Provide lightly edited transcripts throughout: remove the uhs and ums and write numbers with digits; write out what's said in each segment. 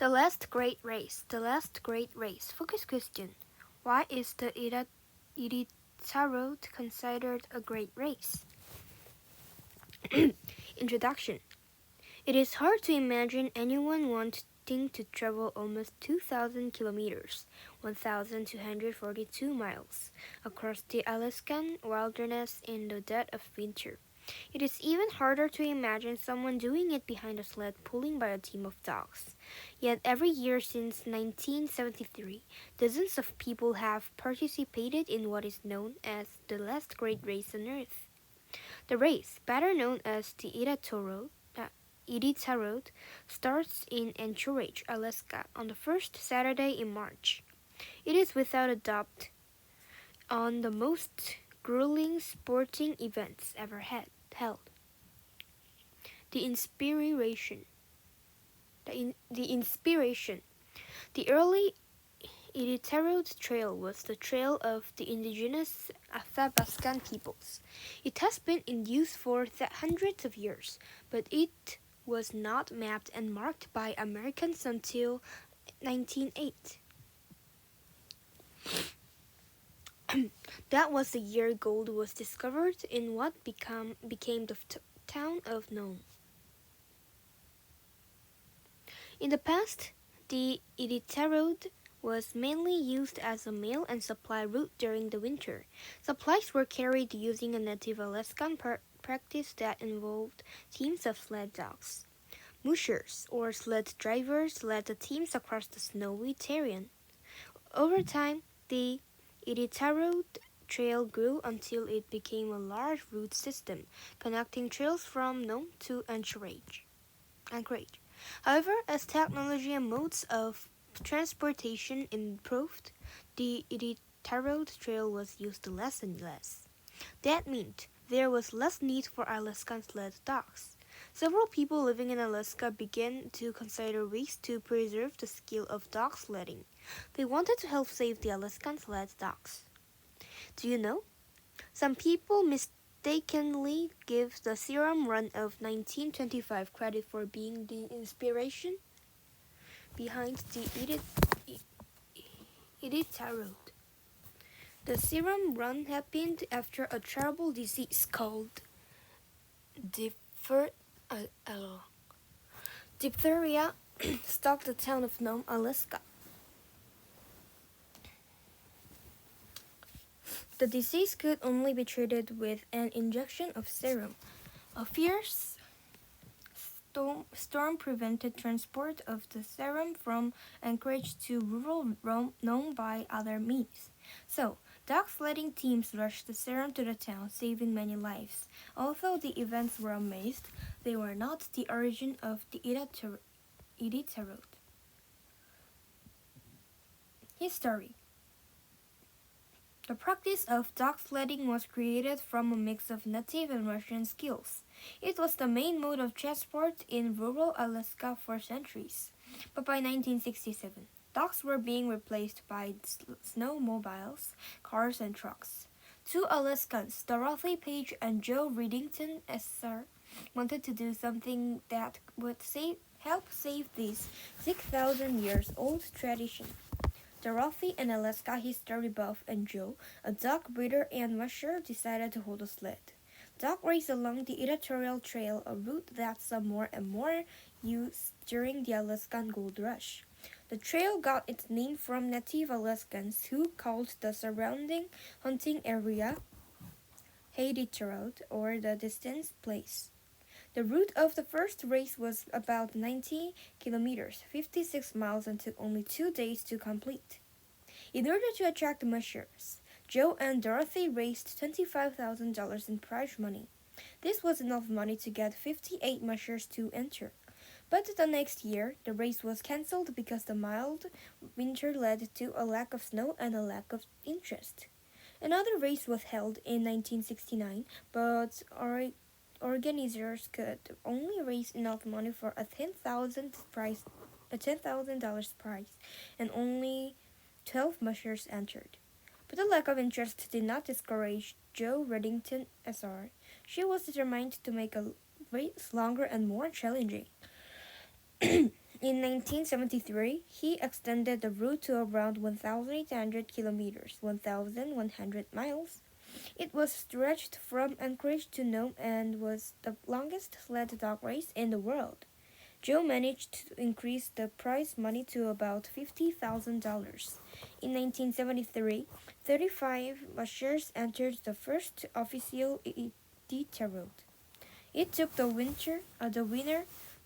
The last great race. The last great race. Focus question. Why is the Iditarod considered a great race? Introduction. It is hard to imagine anyone wanting to travel almost 2,000 kilometers, 1,242 miles, across the Alaskan wilderness in the dead of winter. It is even harder to imagine someone doing it behind a sled pulling by a team of dogs. Yet every year since 1973, dozens of people have participated in what is known as the last great race on Earth. The race, better known as the Iditarod, starts in Anchorage, Alaska, on the first Saturday in March. It is without a doubt on the most grueling sporting events ever held. The inspiration. The inspiration. The early Iditarod Trail was the trail of the indigenous Athabascan peoples. It has been in use for hundreds of years, but it was not mapped and marked by Americans until 1908. That was the year gold was discovered in what became the town of Nome. In the past, the Iditarod was mainly used as a mail and supply route during the winter. Supplies were carried using a native Alaskan practice that involved teams of sled dogs. Mushers, or sled drivers, led the teams across the snowy terrain. Over time, the Iditarod Trail grew until it became a large route system connecting trails from Nome to Anchorage. However, as technology and modes of transportation improved, the Iditarod Trail was used less and less. That meant there was less need for Alaskan sled dogs. Several people living in Alaska began to consider ways to preserve the skill of dog sledding. They wanted to help save the Alaskan sled dogs. Do you know? Some people mistakenly give the Serum Run of 1925 credit for being the inspiration behind the Iditarod. The Serum Run happened after a terrible disease called diphtheria struck the town of Nome, Alaska. The disease could only be treated with an injection of serum. A fierce storm prevented transport of the serum from Anchorage to rural Nome by other means. So, dog sledding teams rushed the serum to the town, saving many lives. Although the events were amazed, they were not the origin of the Iditarod. History. The practice of dog sledding was created from a mix of native and Russian skills. It was the main mode of transport in rural Alaska for centuries. But by 1967, dogs were being replaced by snowmobiles, cars, and trucks. Two Alaskans, Dorothy Page and Joe Redington SR, wanted to do something that would help save this 6,000 years old tradition. Dorothy, an Alaska history buff, and Joe, a dog breeder and musher, decided to hold a sled. Dog race along the Iditarod Trail, a route that saw more and more use during the Alaskan Gold Rush. The trail got its name from native Alaskans who called the surrounding hunting area Iditarod, or the distant place. The route of the first race was about 90 kilometers, 56 miles, and took only 2 days to complete. In order to attract the mushers, Joe and Dorothy raised $25,000 in prize money. This was enough money to get 58 mushers to enter. But the next year, the race was cancelled because the mild winter led to a lack of snow and a lack of interest. Another race was held in 1969, but organizers could only raise enough money for a $10,000 prize, and only 12 mushers entered. But the lack of interest did not discourage Jo Redington SR. She was determined to make a race longer and more challenging. In 1973, he extended the route to around 1,800 kilometers, 1,100 miles. It was stretched from Anchorage to Nome and was the longest sled dog race in the world. Joe managed to increase the prize money to about $50,000. In 1973, 35 mushers entered the first official Iditarod. It took the winner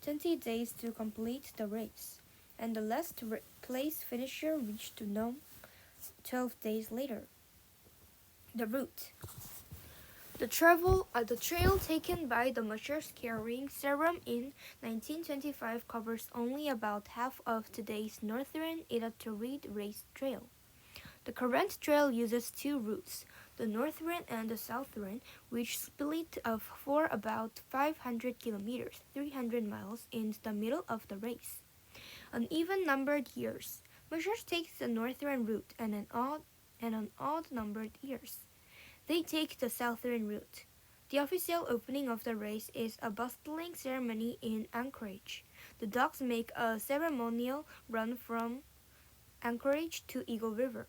20 days to complete the race, and the last place finisher reached Nome 12 days later. The route. The trail taken by the mushers carrying serum in 1925 covers only about half of today's northern Iditarod race trail. The current trail uses two routes, the northern and the southern, which split for about 500 kilometers, 300 miles in the middle of the race. On even-numbered years, mushers take the northern route, and on odd-numbered years, they take the southern route. The official opening of the race is a bustling ceremony in Anchorage. The dogs make a ceremonial run from Anchorage to Eagle River.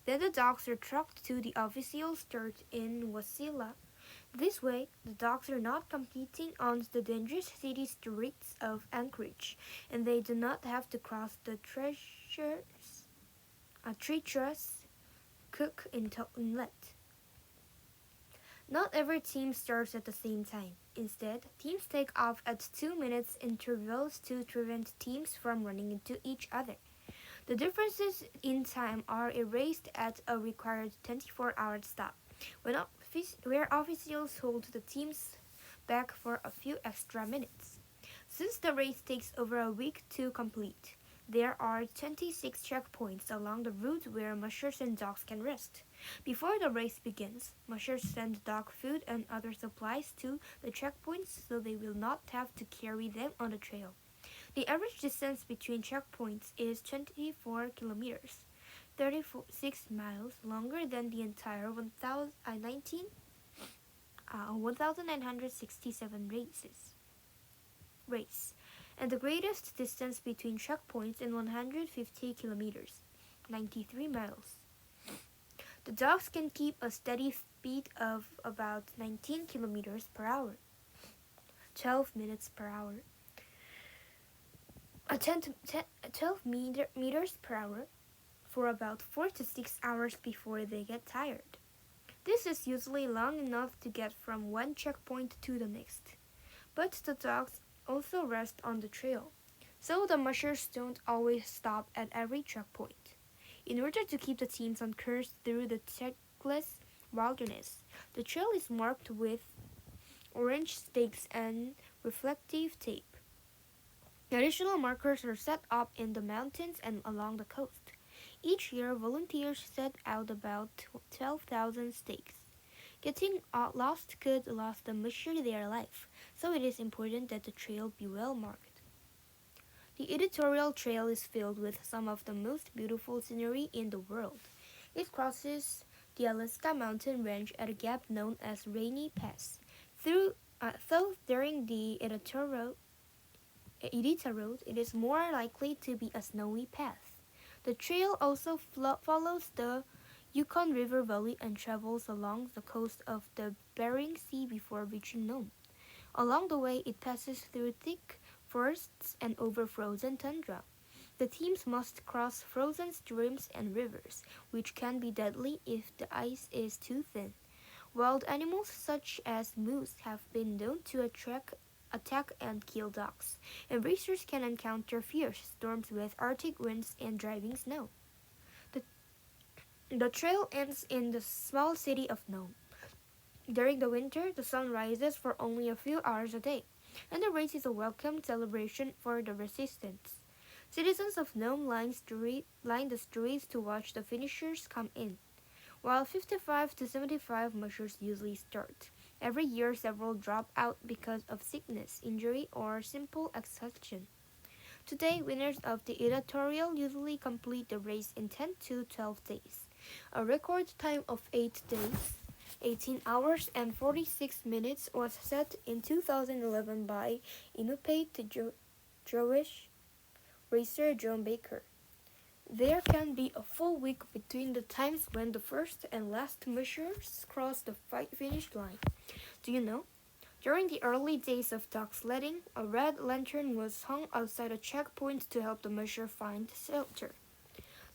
Then the dogs are trucked to the official start in Wasilla. This way, the dogs are not competing on the dangerous city streets of Anchorage, and they do not have to cross the treacherous Cook Inlet. Not every team starts at the same time. Instead, teams take off at 2-minute intervals to prevent teams from running into each other. The differences in time are erased at a required 24-hour stop, where officials hold the teams back for a few extra minutes. Since the race takes over a week to complete, there are 26 checkpoints along the route where mushers and dogs can rest. Before the race begins, mushers send dog food and other supplies to the checkpoints so they will not have to carry them on the trail. The average distance between checkpoints is 24 kilometers, 36 miles, longer than the entire 1,967 race, and the greatest distance between checkpoints is 150 kilometers, 93 miles. The dogs can keep a steady speed of about 19 kilometers per hour, 12 minutes per hour. 12 meters per hour for about 4 to 6 hours before they get tired. This is usually long enough to get from one checkpoint to the next. But the dogs also rest on the trail, so the mushers don't always stop at every checkpoint. In order to keep the teams on course through the trackless wilderness, the trail is marked with orange stakes and reflective tape. Additional markers are set up in the mountains and along the coast. Each year, volunteers set out about 12,000 stakes. Getting lost could last the musher their life, so it is important that the trail be well marked. The Editorial Trail is filled with some of the most beautiful scenery in the world. It crosses the Alaska mountain range at a gap known as Rainy Pass. Though during the Iditarod, it is more likely to be a snowy path. The trail also follows the Yukon River Valley and travels along the coast of the Bering Sea before reaching Nome. Along the way, it passes through thick forests and over frozen tundra. The teams must cross frozen streams and rivers, which can be deadly if the ice is too thin. Wild animals such as moose have been known to attack and kill dogs, and racers can encounter fierce storms with Arctic winds and driving snow. The trail ends in the small city of Nome. During the winter, the sun rises for only a few hours a day, and the race is a welcome celebration for the resistance. Citizens of Nome line the streets to watch the finishers come in. While 55 to 75 mushers usually start, every year several drop out because of sickness, injury, or simple exhaustion. Today, winners of the Editorial usually complete the race in 10 to 12 days. A record time of 8 days, 18 hours and 46 minutes was set in 2011 by Inupiat Jewish racer John Baker. There can be a full week between the times when the first and last mushers cross the finish line. Do you know? During the early days of dog sledding, a red lantern was hung outside a checkpoint to help the musher find shelter.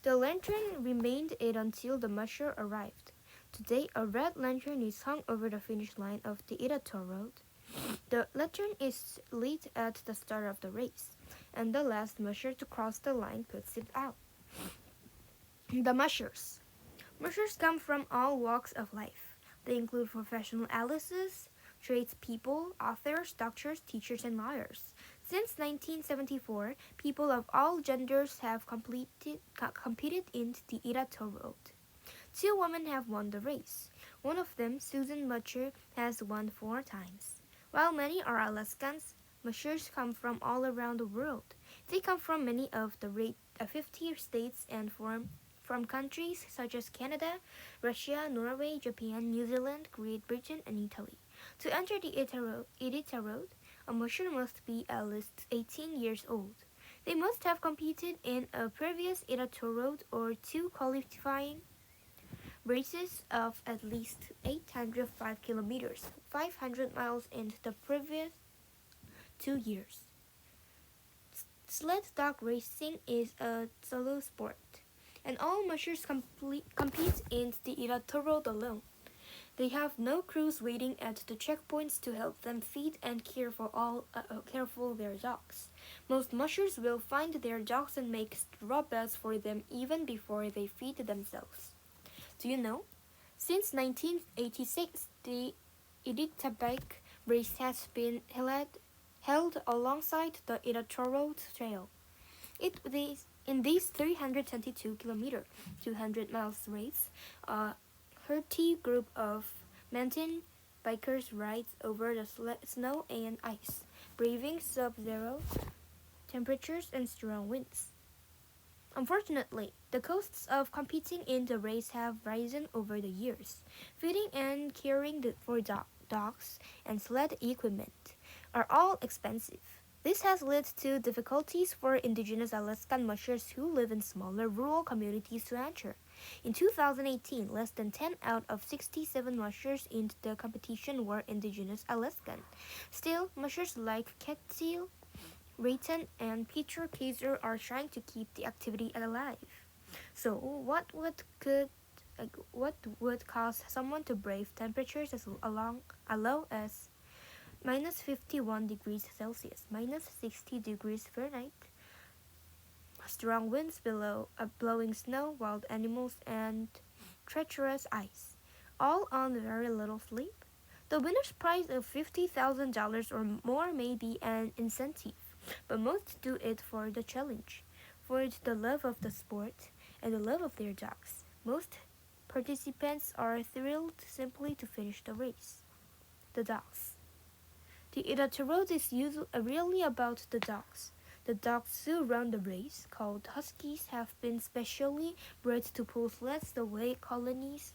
The lantern remained it until the musher arrived. Today, a red lantern is hung over the finish line of the Idaho Road. The lantern is lit at the start of the race, and the last musher to cross the line puts it out. The mushers. Mushers come from all walks of life. They include professional aliases, tradespeople, authors, doctors, teachers, and lawyers. Since 1974, people of all genders have competed in the Idaho Road. 2 women have won the race. One of them, Susan Butcher, has won 4 times. While many are Alaskans, mushers come from all around the world. They come from many of the 50 states and from countries such as Canada, Russia, Norway, Japan, New Zealand, Great Britain, and Italy. To enter the Iditarod Road, a musher must be at least 18 years old. They must have competed in a previous Iditarod Road or 2 qualifying races of at least 805 kilometers, 500 miles in the previous 2 years. Sled dog racing is a solo sport, and all mushers compete in the Iditarod Road alone. They have no crews waiting at the checkpoints to help them feed and care for their dogs. Most mushers will find their dogs and make straw beds for them even before they feed themselves. Do you know? Since 1986, the Iditarod race has been held alongside the Iditarod Road Trail. In this 322-kilometer, 200 miles race, a hearty group of mountain bikers rides over the snow and ice, braving sub-zero temperatures and strong winds. Unfortunately, the costs of competing in the race have risen over the years. Feeding and caring for dogs and sled equipment are all expensive. This has led to difficulties for indigenous Alaskan mushers who live in smaller rural communities to enter. In 2018, less than 10 out of 67 mushers in the competition were indigenous Alaskan. Still, mushers like Ketil Rayton and Peter Kaiser are trying to keep the activity alive. So, what would cause someone to brave temperatures as low as minus 51 degrees Celsius, minus 60 degrees Fahrenheit, strong winds blowing snow, wild animals, and treacherous ice, all on very little sleep? The winner's prize of $50,000 or more may be an incentive, but most do it for the challenge, for the love of the sport, and the love of their dogs. Most participants are thrilled simply to finish the race. The dogs. The Iditarod Road is really about the dogs. The dogs who run the race, called Huskies, have been specially bred to pull sleds the way collies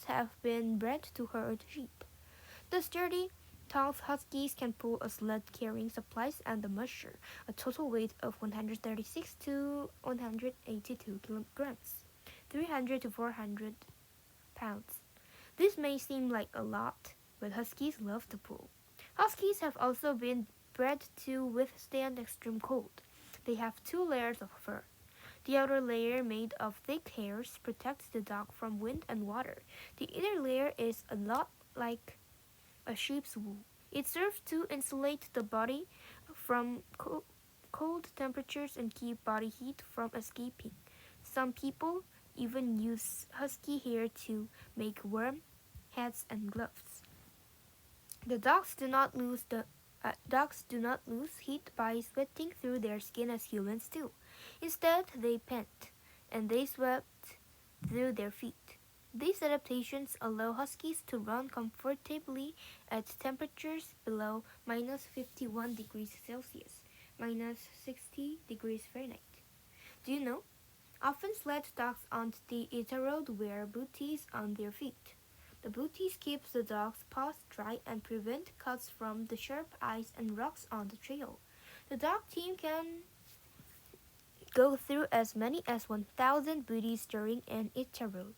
have been bred to herd sheep. The sturdy, tall Huskies can pull a sled carrying supplies and the musher, a total weight of 136 to 182 kilograms, 300 to 400 pounds. This may seem like a lot, but Huskies love to pull. Huskies have also been bred to withstand extreme cold. They have 2 layers of fur. The outer layer, made of thick hairs, protects the dog from wind and water. The inner layer is a lot like a sheep's wool. It serves to insulate the body from cold temperatures and keep body heat from escaping. Some people even use husky hair to make warm hats and gloves. The dogs do not lose heat by sweating through their skin as humans do. Instead, they pant, and they sweat through their feet. These adaptations allow huskies to run comfortably at temperatures below minus 51 degrees Celsius, minus 60 degrees Fahrenheit. Do you know? Often sled dogs on the Iditarod Road wear booties on their feet. The booties keep the dog's paws dry and prevent cuts from the sharp ice and rocks on the trail. The dog team can go through as many as 1,000 booties during an Iditarod.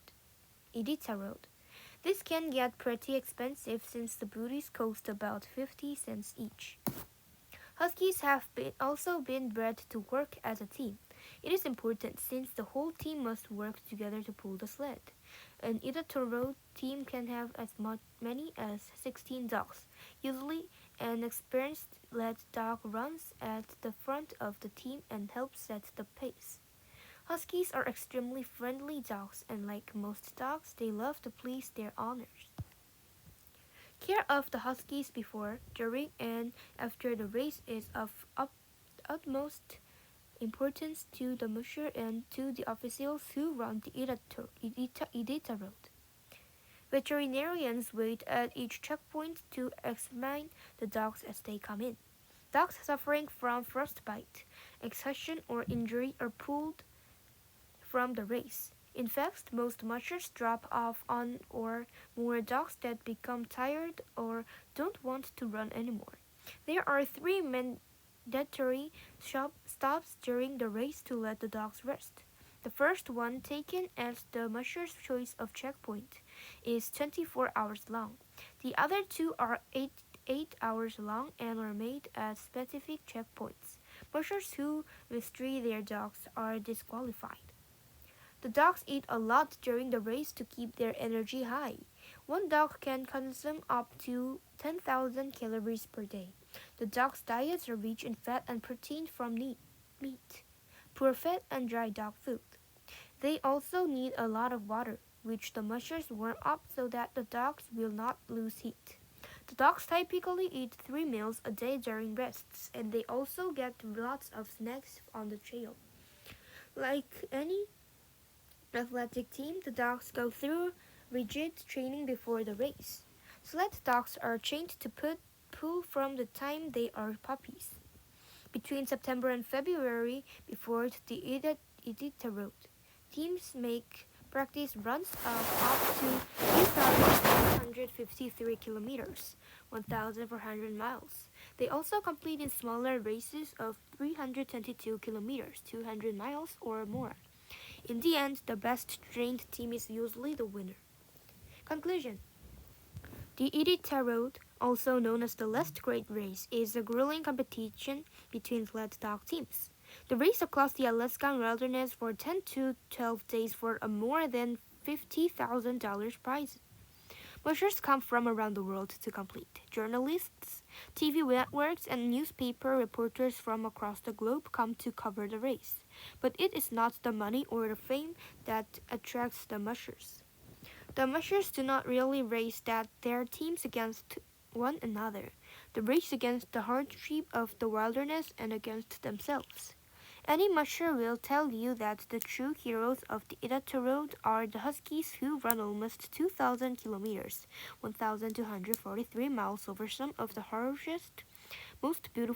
This can get pretty expensive since the booties cost about 50 cents each. Huskies have also been bred to work as a team. It is important since the whole team must work together to pull the sled. An Iditarod team can have as many as 16 dogs. Usually, an experienced lead dog runs at the front of the team and helps set the pace. Huskies are extremely friendly dogs, and like most dogs, they love to please their owners. Care of the Huskies before, during, and after the race is of utmost importance to the musher and to the officials who run the Iditarod. Veterinarians wait at each checkpoint to examine the dogs as they come in. Dogs suffering from frostbite, exhaustion, or injury are pulled from the race. In fact, most mushers drop off on or more dogs that become tired or don't want to run anymore. There are three mandatory stops during the race to let the dogs rest. The first one, taken as the musher's choice of checkpoint, is 24 hours long. The other two are 8 hours long and are made at specific checkpoints. Mushers who mistreat their dogs are disqualified. The dogs eat a lot during the race to keep their energy high. One dog can consume up to 10,000 calories per day. The dogs' diets are rich in fat and protein from meat, poor fat, and dry dog food. They also need a lot of water, which the mushers warm up so that the dogs will not lose heat. The dogs typically eat 3 meals a day during rests, and they also get lots of snacks on the trail. Like any athletic team, the dogs go through rigid training before the race. Sled dogs are trained to pull from the time they are puppies. Between September and February, before the Iditarod, teams make practice runs of up to 3,153 kilometers, 1,400 miles. They also compete in smaller races of 322 kilometers, 200 miles or more. In the end, the best trained team is usually the winner. Conclusion: the Iditarod, also known as the Last Great Race, is a grueling competition between sled dog teams. The race across the Alaskan wilderness for 10 to 12 days for a more than $50,000 prize. Mushers come from around the world to compete. Journalists, TV networks, and newspaper reporters from across the globe come to cover the race. But it is not the money or the fame that attracts the mushers. The mushers do not really race their teams against one another. They race against the hardship of the wilderness and against themselves. Any musher will tell you that the true heroes of the Iditarod are the Huskies who run almost 2,000 kilometers, 1,243 miles over some of the harshest, most beautiful